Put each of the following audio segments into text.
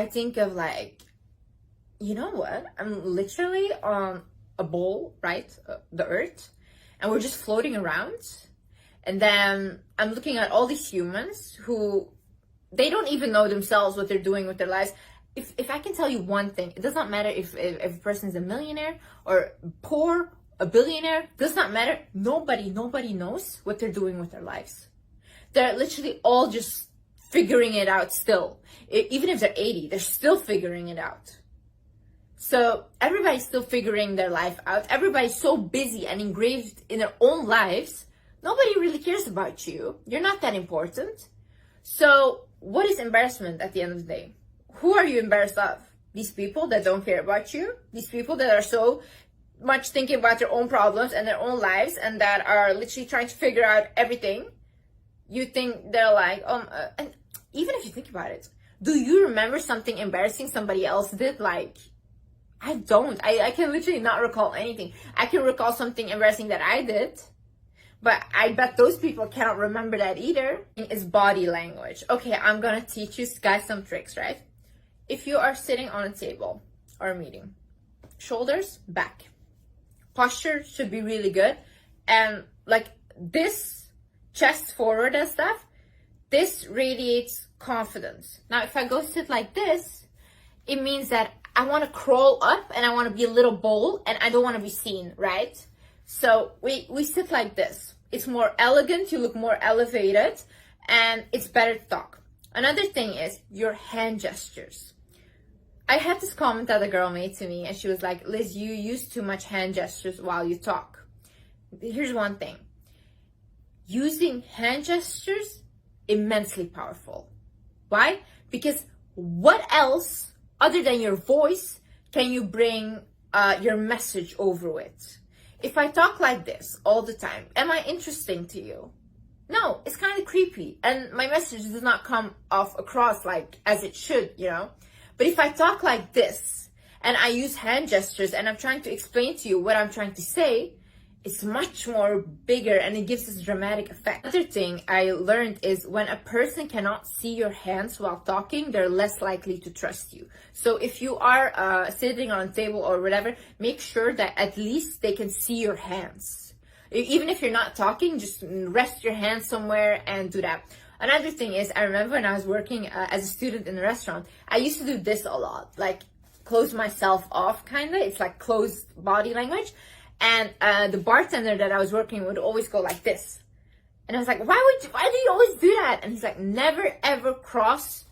I think of like, you know what? I'm literally on a bowl, right? The earth, and we're just floating around. And then I'm looking at all these humans who, they don't even know themselves what they're doing with their lives. If I can tell you one thing, it does not matter if a person's a millionaire or poor, a billionaire, does not matter. Nobody knows what they're doing with their lives. They're literally all just figuring it out still. Even if they're 80, they're still figuring it out. So everybody's still figuring their life out. Everybody's so busy and engraved in their own lives. Nobody really cares about you. You're not that important. So what is embarrassment at the end of the day? Who are you embarrassed of? These people that don't care about you? These people that are so much thinking about their own problems and their own lives and that are literally trying to figure out everything? You think they're like, and even if you think about it, do you remember something embarrassing somebody else did? Like, I don't. I can literally not recall anything. I can recall something embarrassing that I did, but I bet those people cannot remember that either. It's body language. Okay, I'm gonna teach you guys some tricks, right? If you are sitting on a table or a meeting, shoulders back. Posture should be really good. And like this, chest forward and stuff, this radiates confidence. Now, if I go sit like this, it means that I want to crawl up and I want to be a little bold and I don't want to be seen, right? So we sit like this. It's more elegant, you look more elevated, and it's better to talk. Another thing is your hand gestures. I had this comment that a girl made to me and she was like, Liz, you use too much hand gestures while you talk. Here's one thing. Using hand gestures, immensely powerful. Why? Because what else other than your voice can you bring your message over with? If I talk like this all the time, am I interesting to you? No, it's kind of creepy. And my message does not come off across like as it should, you know? But if I talk like this and I use hand gestures and I'm trying to explain to you what I'm trying to say, it's much more bigger and it gives this dramatic effect. Another thing I learned is when a person cannot see your hands while talking, they're less likely to trust you. So if you are sitting on a table or whatever, make sure that at least they can see your hands. Even if you're not talking, just rest your hands somewhere and do that. Another thing is, I remember when I was working as a student in a restaurant, I used to do this a lot, like close myself off kind of. It's like closed body language. And the bartender that I was working with would always go like this. And I was like, why do you always do that? And he's like, never ever cross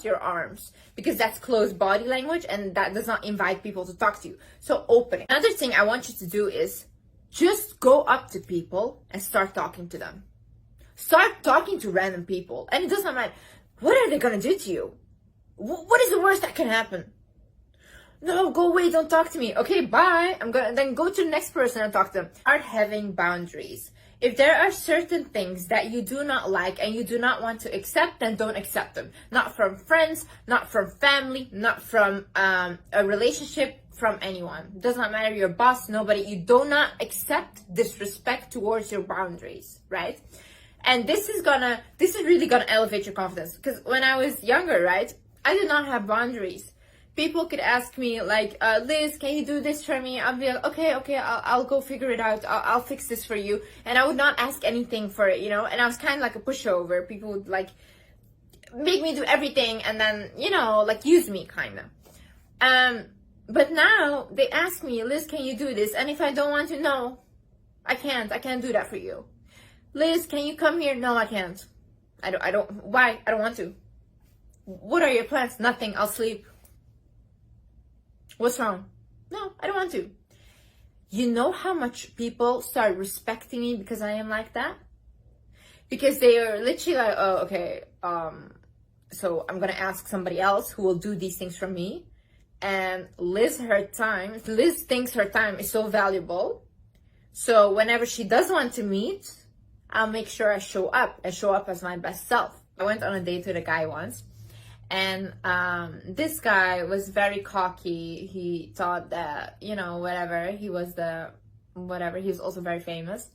your arms, because that's closed body language and that does not invite people to talk to you. So opening. Another thing I want you to do is just go up to people and start talking to them. Start talking to random people. And it doesn't matter. What are they going to do to you? What is the worst that can happen? No, go away, don't talk to me. Okay, bye. I'm gonna then go to the next person and talk to them. Start having boundaries. If there are certain things that you do not like and you do not want to accept, then don't accept them. Not from friends, not from family, not from a relationship, from anyone. It does not matter, your boss, nobody. You do not accept disrespect towards your boundaries, right? And this is really gonna elevate your confidence. Because when I was younger, right, I did not have boundaries. People could ask me like, Liz, can you do this for me? I'll be like, okay, I'll go figure it out. I'll fix this for you. And I would not ask anything for it, you know? And I was kind of like a pushover. People would like make me do everything and then, you know, like use me kind of. But now they ask me, Liz, can you do this? And if I don't want to, no, I can't do that for you. Liz, can you come here? No, I can't. I don't, why? I don't want to. What are your plans? Nothing, I'll sleep. What's wrong? No, I don't want to. You know how much people start respecting me because I am like that? Because they are literally like, oh, okay, so I'm gonna ask somebody else who will do these things for me. And Liz thinks her time is so valuable. So whenever she does want to meet, I'll make sure I show up as my best self. I went on a date with a guy once. And this guy was very cocky. He thought that, you know, whatever. He was also very famous.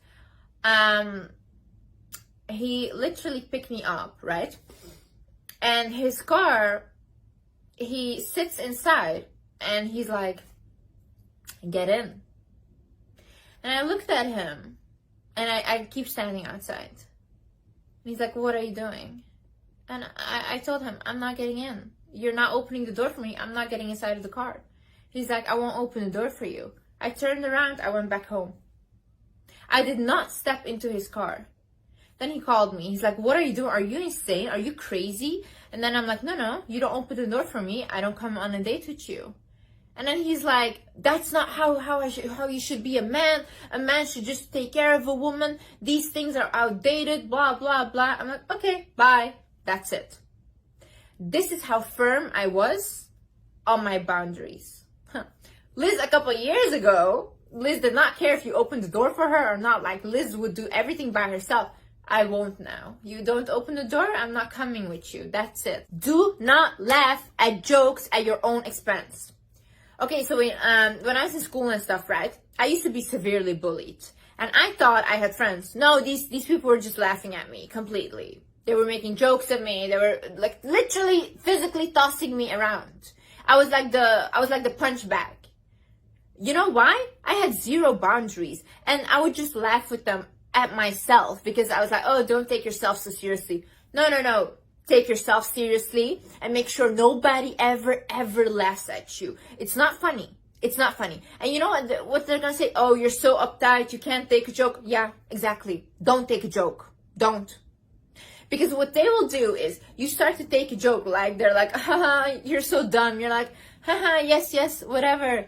He literally picked me up, right? And his car he sits inside and he's like, get in. And I looked at him and I keep standing outside. And he's like, what are you doing? And I told him, I'm not getting in. You're not opening the door for me. I'm not getting inside of the car. He's like, I won't open the door for you. I turned around. I went back home. I did not step into his car. Then he called me. He's like, what are you doing? Are you insane? Are you crazy? And then I'm like, no, you don't open the door for me. I don't come on a date with you. And then he's like, that's not how you should be a man. A man should just take care of a woman. These things are outdated, blah, blah, blah. I'm like, okay, bye. That's it. This is how firm I was on my boundaries. Liz, a couple years ago, Liz did not care if you opened the door for her or not. Like, Liz would do everything by herself. I won't now. You don't open the door, I'm not coming with you. That's it. Do not laugh at jokes at your own expense. Okay, so when I was in school and stuff, right, I used to be severely bullied. And I thought I had friends. No, these people were just laughing at me completely. They were making jokes at me. They were like literally physically tossing me around. I was like the punch bag. You know why? I had zero boundaries. And I would just laugh with them at myself because I was like, oh, don't take yourself so seriously. No. Take yourself seriously and make sure nobody ever laughs at you. It's not funny. It's not funny. And you know what they're gonna say? Oh, you're so uptight. You can't take a joke. Yeah, exactly. Don't take a joke. Don't. Because what they will do is you start to take a joke. Like they're like, haha, you're so dumb. You're like, haha, yes, whatever.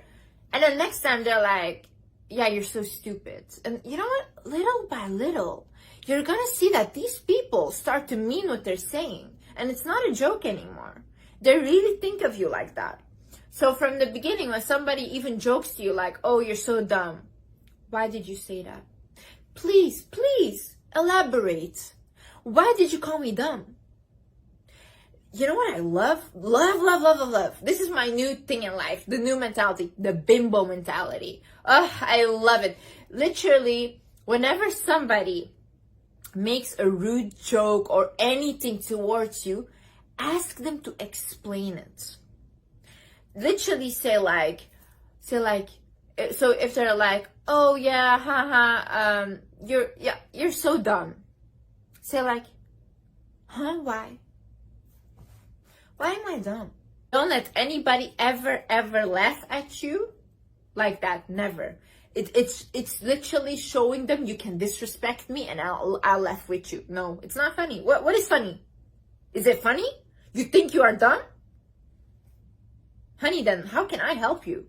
And then next time they're like, yeah, you're so stupid. And you know what? Little by little, you're gonna see that these people start to mean what they're saying. And it's not a joke anymore. They really think of you like that. So from the beginning, when somebody even jokes to you like, oh, you're so dumb. Why did you say that? Please, elaborate. Why did you call me dumb? You know what I love? Love. This is my new thing in life. The new mentality. The bimbo mentality. Oh, I love it. Literally, whenever somebody makes a rude joke or anything towards you, ask them to explain it. Literally say like, so if they're like, oh yeah, haha, you're so dumb. Say like, huh, why? Why am I dumb? Don't let anybody ever laugh at you like that. Never. It's literally showing them you can disrespect me and I'll laugh with you. No, it's not funny. What is funny? Is it funny? You think you are dumb? Honey, then how can I help you?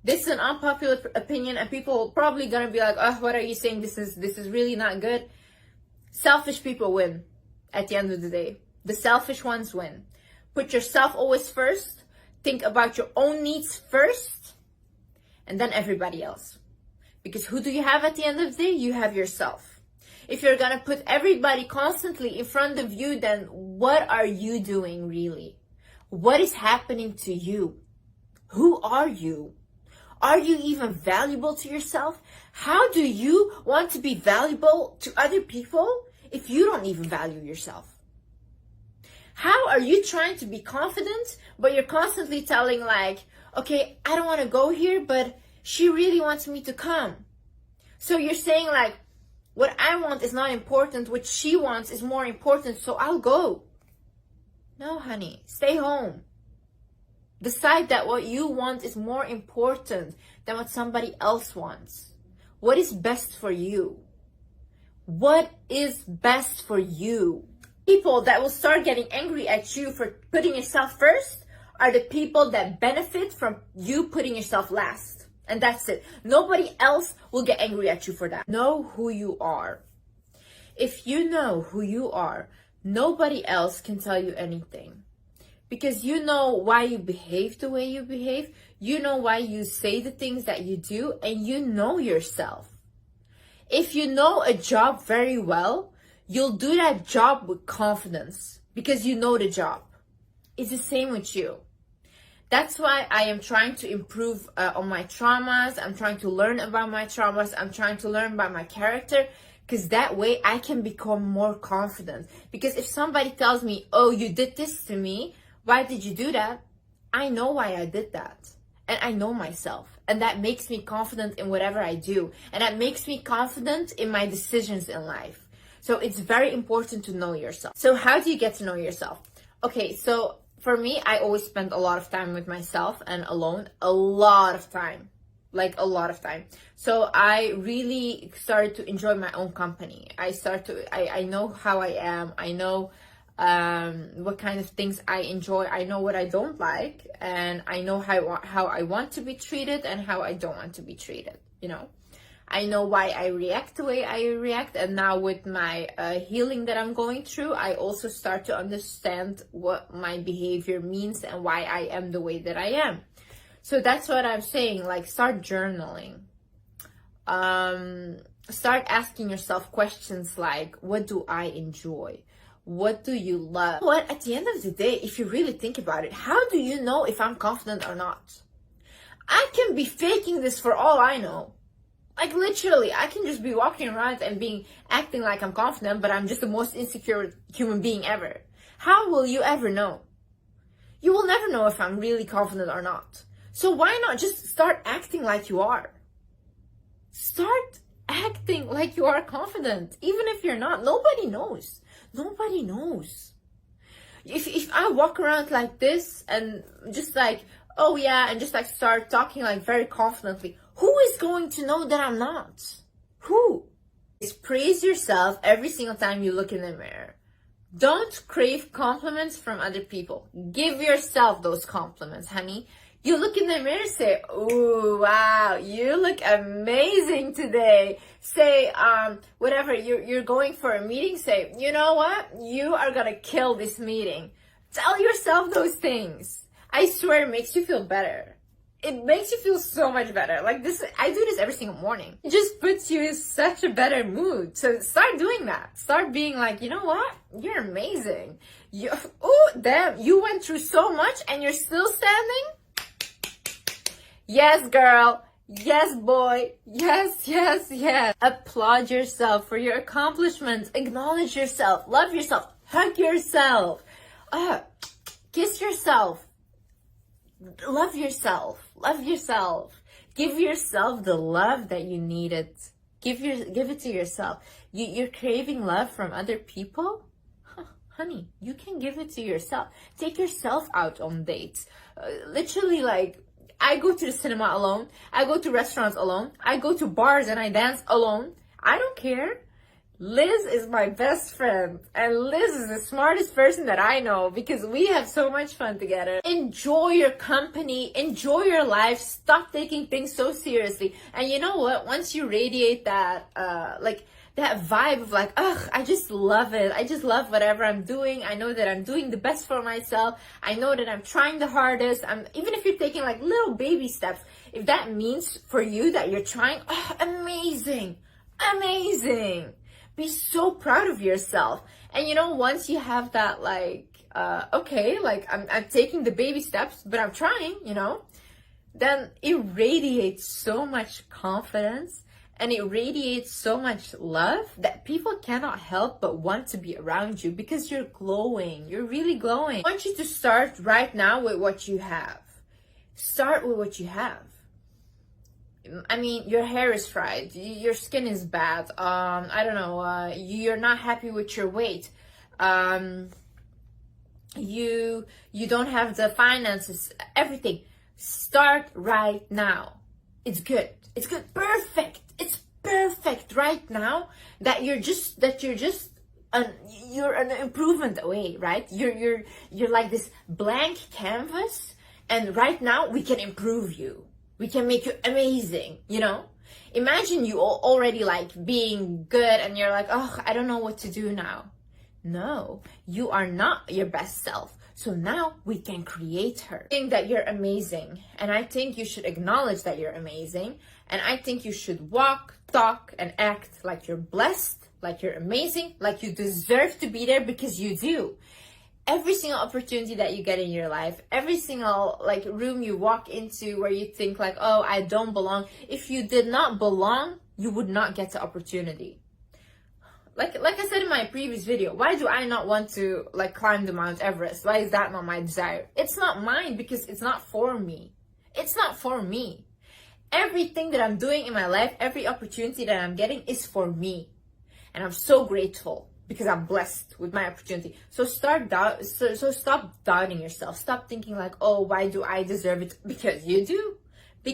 This is an unpopular opinion and people probably gonna be like, oh, what are you saying? This is really not good. Selfish people win at the end of the day. The selfish ones win. Put yourself always first. Think about your own needs first. And then everybody else. Because who do you have at the end of the day? You have yourself. If you're gonna put everybody constantly in front of you, then what are you doing really? What is happening to you? Who are you? Are you even valuable to yourself? How do you want to be valuable to other people if you don't even value yourself? How are you trying to be confident, but you're constantly telling like, okay, I don't want to go here, but she really wants me to come. So you're saying like, what I want is not important, what she wants is more important, so I'll go. No, honey, stay home. Decide that what you want is more important than what somebody else wants. What is best for you? What is best for you? People that will start getting angry at you for putting yourself first are the people that benefit from you putting yourself last. And that's it. Nobody else will get angry at you for that. Know who you are. If you know who you are, nobody else can tell you anything. Because you know why you behave the way you behave. You know why you say the things that you do. And you know yourself. If you know a job very well, you'll do that job with confidence. Because you know the job. It's the same with you. That's why I am trying to improve on my traumas. I'm trying to learn about my traumas. I'm trying to learn about my character. Because that way I can become more confident. Because if somebody tells me, oh, you did this to me, why did you do that? I know why I did that. And I know myself. And that makes me confident in whatever I do. And that makes me confident in my decisions in life. So it's very important to know yourself. So how do you get to know yourself? Okay, so for me, I always spend a lot of time with myself and alone. A lot of time. Like a lot of time. So I really started to enjoy my own company. I know how I am. I know what kind of things I enjoy. I know what I don't like, and I know how I want to be treated and how I don't want to be treated, you know. I know why I react the way I react, and now with my healing that I'm going through, I also start to understand what my behavior means and why I am the way that I am. So that's what I'm saying, like, start journaling. Start asking yourself questions like, what do I enjoy? What do you love? What, at the end of the day, if you really think about it, how do you know if I'm confident or not? I can be faking this for all I know. Like, literally, I can just be walking around and acting like I'm confident, but I'm just the most insecure human being ever. How will you ever know? You will never know if I'm really confident or not. So why not just start acting like you are? Start acting like you are confident, even if you're not. Nobody knows. Nobody knows. If I walk around like this and just like, oh yeah, and just like start talking like very confidently, who is going to know that I'm not? Who? Just praise yourself every single time you look in the mirror. Don't crave compliments from other people. Give yourself those compliments, honey. You look in the mirror, say, ooh, wow, you look amazing today. Say, whatever, you're going for a meeting, say, you know what? You are gonna kill this meeting. Tell yourself those things. I swear it makes you feel better. It makes you feel so much better. Like this, I do this every single morning. It just puts you in such a better mood. So start doing that. Start being like, you know what? You're amazing. Oh, damn, you went through so much and you're still standing? Yes, girl. Yes, boy. Yes, yes, yes. Applaud yourself for your accomplishments. Acknowledge yourself. Love yourself. Hug yourself. Kiss yourself. Love yourself. Love yourself. Give yourself the love that you needed. Give it to yourself. You're craving love from other people? Honey, you can give it to yourself. Take yourself out on dates. Literally, like, I go to the cinema alone. I go to restaurants alone. I go to bars and I dance alone. I don't care. Liz is my best friend. And Liz is the smartest person that I know because we have so much fun together. Enjoy your company. Enjoy your life. Stop taking things so seriously. And you know what? Once you radiate that, that vibe of like, ugh, I just love it. I just love whatever I'm doing. I know that I'm doing the best for myself. I know that I'm trying the hardest. Even if you're taking like little baby steps, if that means for you that you're trying, oh, amazing, amazing. Be so proud of yourself. And you know, once you have that like, okay, like I'm taking the baby steps, but I'm trying, you know, then it radiates so much confidence. And it radiates so much love that people cannot help but want to be around you because you're glowing. You're really glowing. I want you to start right now with what you have. Start with what you have. I mean, your hair is fried. Your skin is bad. I don't know. You're not happy with your weight. You don't have the finances. Everything. Start right now. It's good. It's good. Perfect. It's perfect right now that you're an improvement away, right? You're like this blank canvas, and right now we can improve you. We can make you amazing, you know? Imagine you already like being good and you're like, oh, I don't know what to do now. No, you are not your best self. So now we can create her. I think that you're amazing. And I think you should acknowledge that you're amazing. And I think you should walk, talk, and act like you're blessed, like you're amazing, like you deserve to be there because you do. Every single opportunity that you get in your life, every single like room you walk into where you think like, oh, I don't belong. If you did not belong, you would not get the opportunity. like I said in my previous video, why do I not want to like climb the Mount Everest? Why is that not my desire? It's not mine because it's not for me. It's not for me. Everything that I'm doing in my life, every opportunity that I'm getting is for me. And I'm so grateful because I'm blessed with my opportunity. So stop doubting yourself. Stop thinking like, oh, why do I deserve it? Because you do.